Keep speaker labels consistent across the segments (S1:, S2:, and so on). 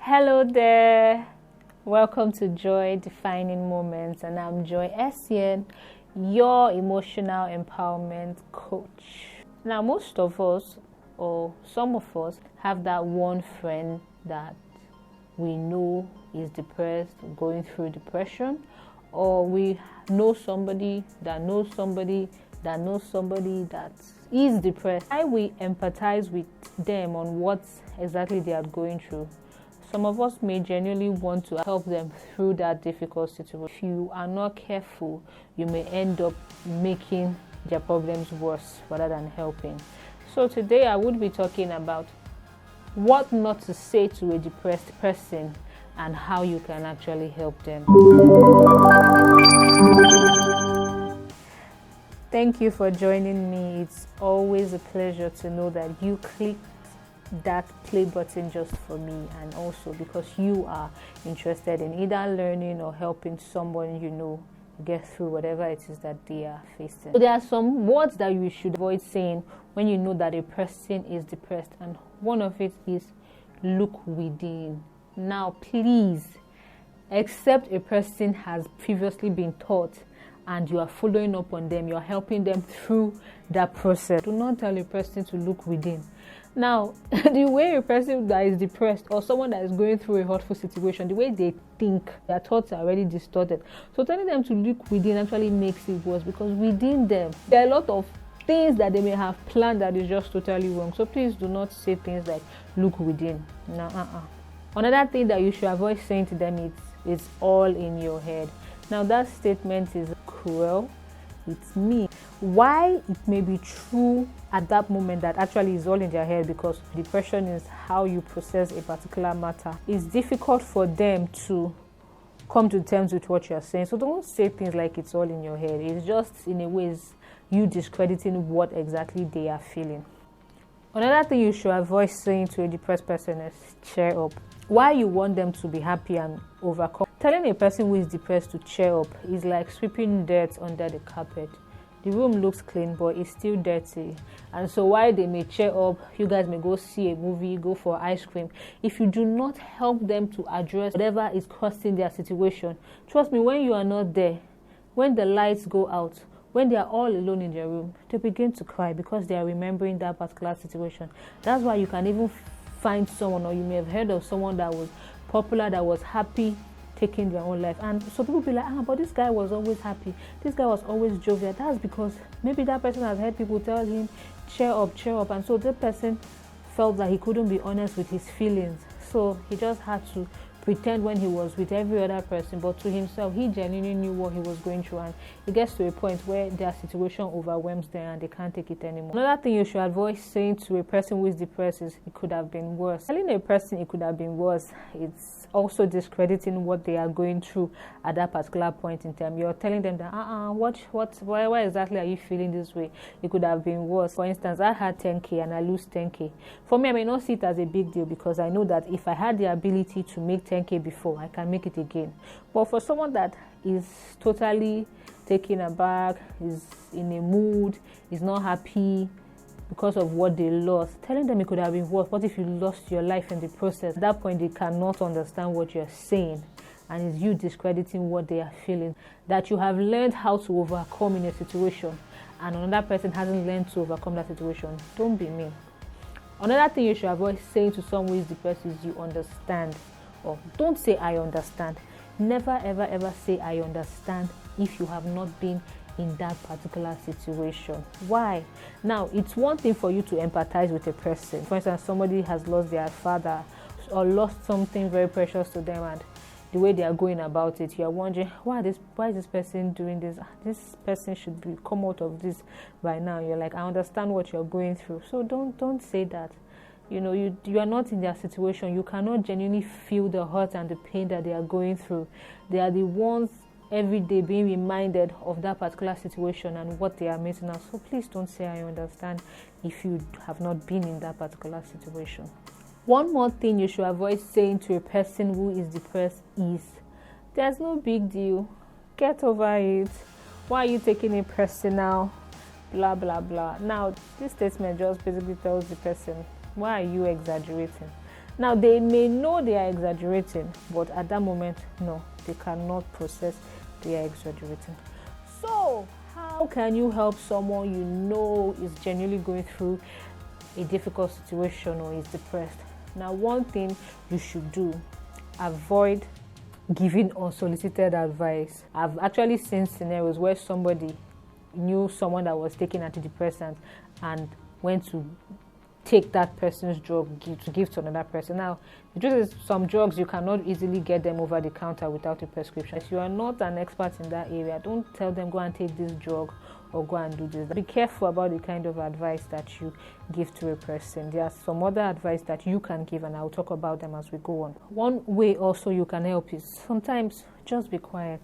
S1: Hello there. Welcome to Joy Defining Moments, and I'm Joy Essien, your emotional empowerment coach. Now, most of us, or some of us, have that one friend that we know is depressed, going through depression, or we know somebody that knows somebody that knows somebody that is depressed. Why we empathize with them on what exactly they are going through. Some of us may genuinely want to help them through that difficult situation. If you are not careful, you may end up making their problems worse rather than helping. So today I would be talking about what not to say to a depressed person and how you can actually help them. Thank you for joining me. It's always a pleasure to know that you clicked that play button just for me, and also because you are interested in either learning or helping someone you know get through whatever it is that they are facing. So there are some words that you should avoid saying when you know that a person is depressed, and one of it is look within. Now please, except a person has previously been taught and you are following up on them, you are helping them through that process, do not tell a person to look within. Now, the way a person that is depressed or someone that is going through a hurtful situation, the way they think, their thoughts are already distorted. So telling them to look within actually makes it worse, because within them, there are a lot of things that they may have planned that is just totally wrong. So please do not say things like look within. No, Another thing that you should avoid saying to them is it's all in your head. Now that statement is cruel. It's me. Why it may be true at that moment that actually is all in their head, because depression is how you process a particular matter. It's difficult for them to come to terms with what you're saying. So don't say things like it's all in your head. It's just, in a way, you discrediting what exactly they are feeling. Another thing you should avoid saying to a depressed person is cheer up. Why you want them to be happy and overcome. Telling a person who is depressed to cheer up is like sweeping dirt under the carpet. The room looks clean, but it's still dirty. And so while they may cheer up, you guys may go see a movie, go for ice cream. If you do not help them to address whatever is causing their situation, trust me, when you are not there, when the lights go out, when they are all alone in their room, they begin to cry because they are remembering that particular situation. That's why you can even find someone, or you may have heard of someone that was popular, that was happy, taking their own life. And so people be like, but this guy was always happy. This guy was always jovial. That's because maybe that person has heard people tell him, cheer up, cheer up. And so that person felt that he couldn't be honest with his feelings. So he just had to pretend when he was with every other person, but to himself, he genuinely knew what he was going through, and it gets to a point where their situation overwhelms them and they can't take it anymore. Another thing you should avoid saying to a person who is depressed is it could have been worse. Telling a person it could have been worse, it's also discrediting what they are going through at that particular point in time. You're telling them that why exactly are you feeling this way? It could have been worse. For instance, I had 10k and I lose 10k. For me, I may not see it as a big deal, because I know that if I had the ability to make 10k before, I can make it again. But for someone that is totally taken aback, is in a mood, is not happy because of what they lost, telling them it could have been worse. What if you lost your life in the process? At that point, they cannot understand what you're saying, and it's you discrediting what they are feeling, that you have learned how to overcome in a situation, and another person hasn't learned to overcome that situation. Don't be mean. Another thing you should avoid saying to someone who is depressed is you understand. Or don't say I understand. Never ever ever say I understand if you have not been in that particular situation. Why? Now, it's one thing for you to empathize with a person. For instance, somebody has lost their father or lost something very precious to them, and the way they are going about it, you are wondering, why is this person doing this? This person should come out of this by now. You're like, I understand what you're going through. So don't say that. You are not in their situation. You cannot genuinely feel the hurt and the pain that they are going through. They are the ones every day being reminded of that particular situation and what they are missing out. So please don't say I understand if you have not been in that particular situation. One more thing you should avoid saying to a person who is depressed is, there's no big deal. Get over it. Why are you taking it personal? Blah, blah, blah. Now, this statement just basically tells the person, why are you exaggerating? Now, they may know they are exaggerating, but at that moment, no, they cannot process they are exaggerating. So, how can you help someone you know is genuinely going through a difficult situation or is depressed? Now, one thing you should do, avoid giving unsolicited advice. I've actually seen scenarios where somebody knew someone that was taking antidepressants and went to take that person's drug to give to another person. Now, the truth is, some drugs you cannot easily get them over the counter without a prescription. If you are not an expert in that area, don't tell them go and take this drug or go and do this. Be careful about the kind of advice that you give to a person. There are some other advice that you can give, and I'll talk about them as we go on. One way also you can help is sometimes just be quiet.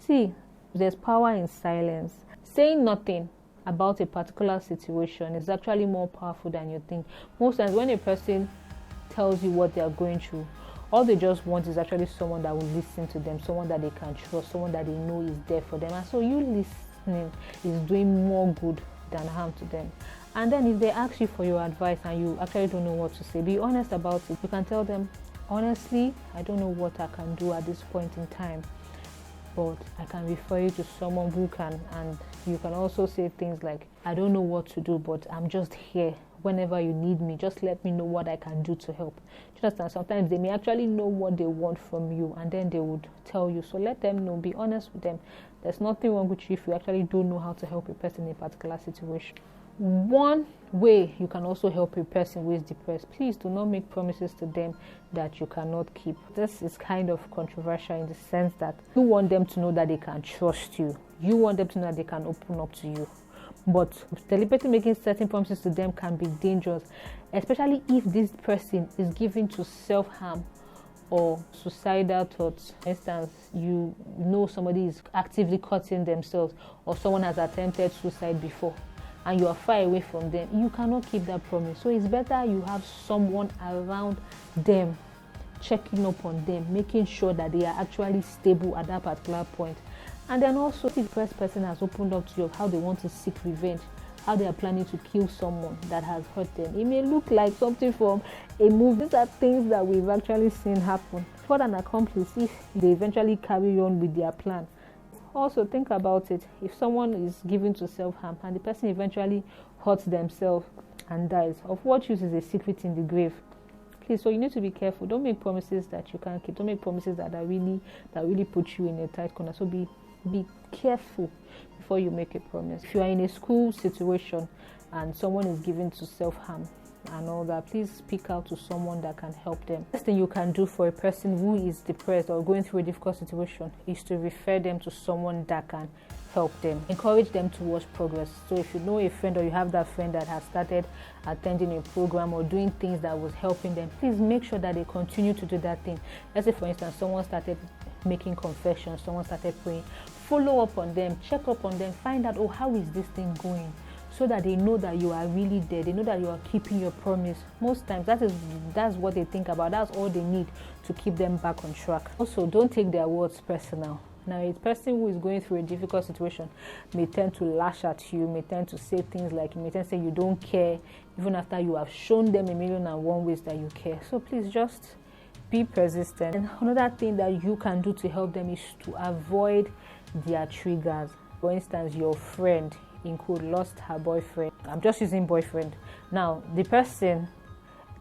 S1: See, there's power in silence. Saying nothing about a particular situation is actually more powerful than you think. Most times when a person tells you what they are going through, all they just want is actually someone that will listen to them, someone that they can trust, someone that they know is there for them. And so you listening is doing more good than harm to them. And then if they ask you for your advice and you actually don't know what to say, be honest about it. You can tell them, honestly, I don't know what I can do at this point in time, but I can refer you to someone who can. And you can also say things like, I don't know what to do, but I'm just here whenever you need me. Just let me know what I can do to help. Just and sometimes they may actually know what they want from you, and then they would tell you. So let them know, be honest with them. There's nothing wrong with you if you actually don't know how to help a person in a particular situation. One way you can also help a person who is depressed, please do not make promises to them that you cannot keep. This is kind of controversial in the sense that you want them to know that they can trust you. You want them to know that they can open up to you. But deliberately making certain promises to them can be dangerous, especially if this person is given to self-harm or suicidal thoughts. For instance, you know somebody is actively cutting themselves, or someone has attempted suicide before, and you are far away from them. You cannot keep that promise. So it's better you have someone around them, checking up on them, making sure that they are actually stable at that particular point. And then also, if the depressed person has opened up to you of how they want to seek revenge, how they are planning to kill someone that has hurt them. It may look like something from a movie. These are things that we've actually seen happen. For an accomplice, if they eventually carry on with their plan. Also, think about it. If someone is given to self-harm and the person eventually hurts themselves and dies, of what use is a secret in the grave? Please, so you need to be careful. Don't make promises that you can't keep. Don't make promises that really put you in a tight corner. So be careful before you make a promise. If you are in a school situation and someone is given to self-harm and all that, please speak out to someone that can help them. The best thing you can do for a person who is depressed or going through a difficult situation is to refer them to someone that can help them. Encourage them to watch progress. So if you know a friend or you have that friend that has started attending a program or doing things that was helping them, please make sure that they continue to do that thing. Let's say, for instance, someone started making confessions, someone started praying. Follow up on them, check up on them, find out, oh, how is this thing going? So that they know that you are really there. They know that you are keeping your promise. Most times, that's what they think about. That's all they need to keep them back on track. Also, don't take their words personal. Now, a person who is going through a difficult situation may tend to lash at you, may tend to say things like, you may tend to say you don't care, even after you have shown them 1,000,001 ways that you care. So please just be persistent. And another thing that you can do to help them is to avoid their triggers. For instance, your friend in quote lost her boyfriend. I'm just using boyfriend. Now, the person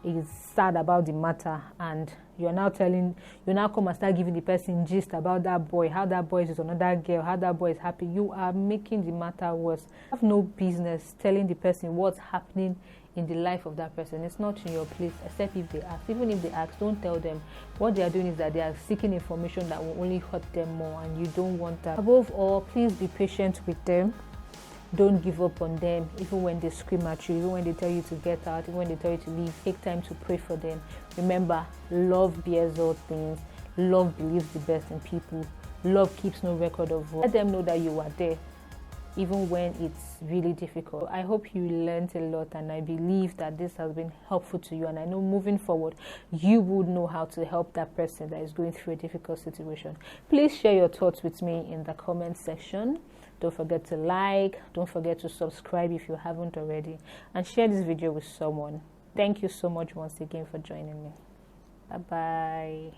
S1: is sad about the matter, and you now come and start giving the person gist about that boy, how that boy is with another girl, how that boy is happy. You are making the matter worse. You have no business telling the person what's happening in the life of that person. It's not in your place, except if they ask. Even if they ask, don't tell them. What they are doing is that they are seeking information that will only hurt them more, and you don't want that. Above all, please be patient with them. Don't give up on them, even when they scream at you, even when they tell you to get out, even when they tell you to leave. Take time to pray for them. Remember, love bears all things. Love believes the best in people. Love keeps no record of wrong. Let them know that you are there, even when it's really difficult. I hope you learned a lot, and I believe that this has been helpful to you. And I know moving forward, you would know how to help that person that is going through a difficult situation. Please share your thoughts with me in the comment section. Don't forget to like, don't forget to subscribe if you haven't already, and share this video with someone. Thank you so much once again for joining me. Bye bye.